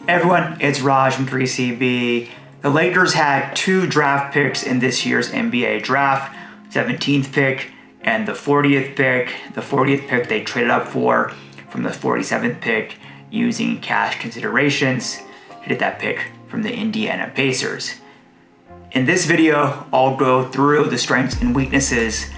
Hey everyone, it's Raj from 3CB. The Lakers had 2 draft picks in this year's NBA draft, 17th pick and the 40th pick. The 40th pick they traded up for from the 47th pick using cash considerations to get that pick from the Indiana Pacers. In this video, I'll go through the strengths and weaknesses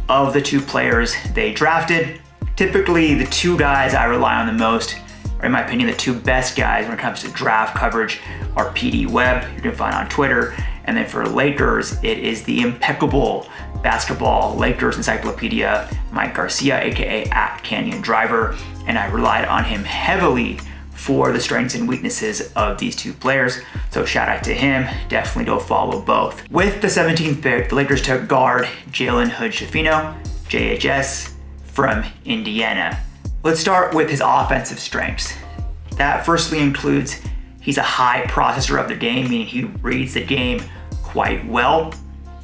of the 2 players they drafted. Typically, the 2 guys I rely on the most, or in my opinion, the 2 best guys when it comes to draft coverage, are PD Webb, you can find on Twitter, and then for Lakers, it is the impeccable basketball Lakers encyclopedia, Mike Garcia, aka @CanyonDriver, and I relied on him heavily for the strengths and weaknesses of these 2 players. So shout out to him, definitely go follow both. With the 17th pick, the Lakers took guard Jalen Hood-Schifino, JHS, from Indiana. Let's start with his offensive strengths. That firstly includes he's a high processor of the game, meaning he reads the game quite well.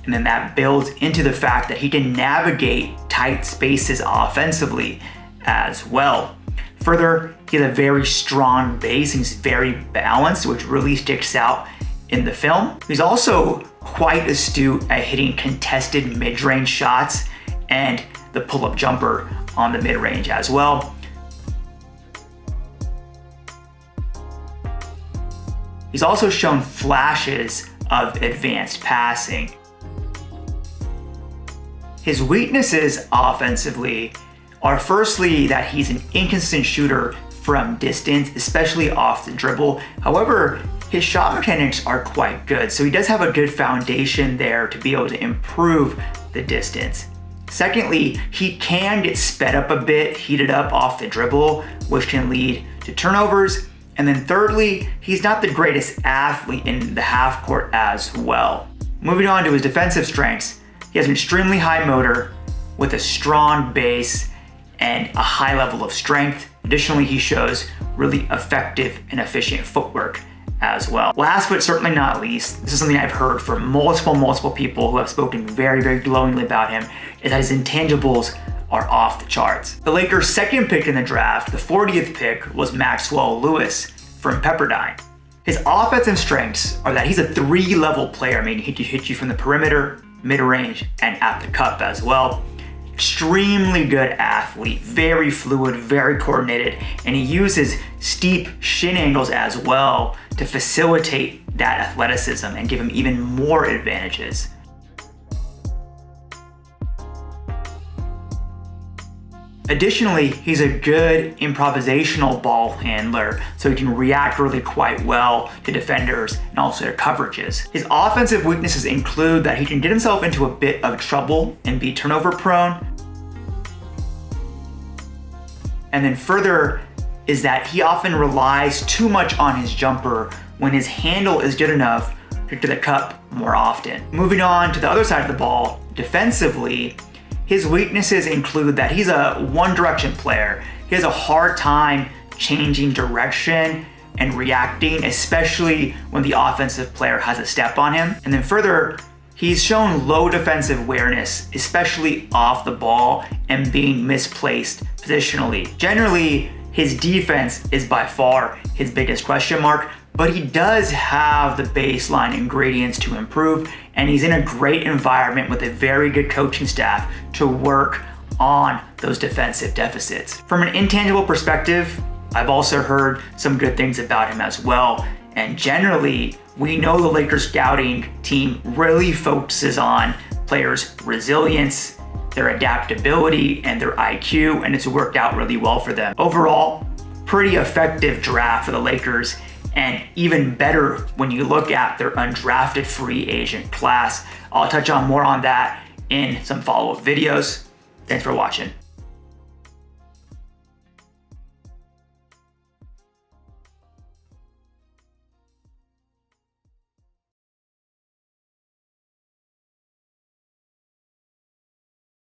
And then that builds into the fact that he can navigate tight spaces offensively as well. Further, he has a very strong base and he's very balanced, which really sticks out in the film. He's also quite astute at hitting contested mid-range shots and the pull-up jumper on the mid-range as well. He's also shown flashes of advanced passing. His weaknesses offensively are firstly that he's an inconsistent shooter from distance, especially off the dribble. However, his shot mechanics are quite good, so he does have a good foundation there to be able to improve the distance. Secondly, he can get sped up a bit, heated up off the dribble, which can lead to turnovers. And then thirdly, he's not the greatest athlete in the half court as well. Moving on to his defensive strengths, he has an extremely high motor with a strong base and a high level of strength. Additionally, he shows really effective and efficient footwork as well. Last but certainly not least, this is something I've heard from multiple people who have spoken very glowingly about him, is that his intangibles are off the charts. The Lakers' 2nd pick in the draft, the 40th pick, was Maxwell Lewis from Pepperdine. His offensive strengths are that he's a 3-level player, meaning he can hit you from the perimeter, mid-range, and at the cup as well. Extremely good athlete, very fluid, very coordinated, and he uses steep shin angles as well to facilitate that athleticism and give him even more advantages. Additionally, he's a good improvisational ball handler, so he can react really quite well to defenders and also to coverages. His offensive weaknesses include that he can get himself into a bit of trouble and be turnover prone. And then further is that he often relies too much on his jumper when his handle is good enough to get to the cup more often. Moving on to the other side of the ball, defensively, his weaknesses include that he's a one-direction player. He has a hard time changing direction and reacting, especially when the offensive player has a step on him. And then further, he's shown low defensive awareness, especially off the ball and being misplaced positionally. Generally, his defense is by far his biggest question mark, but he does have the baseline ingredients to improve, and he's in a great environment with a very good coaching staff to work on those defensive deficits. From an intangible perspective, I've also heard some good things about him as well, and generally, we know the Lakers scouting team really focuses on players' resilience, their adaptability, and their IQ, and it's worked out really well for them. Overall, pretty effective draft for the Lakers, and even better when you look at their undrafted free agent class. I'll touch on more on that in some follow-up videos. Thanks for watching.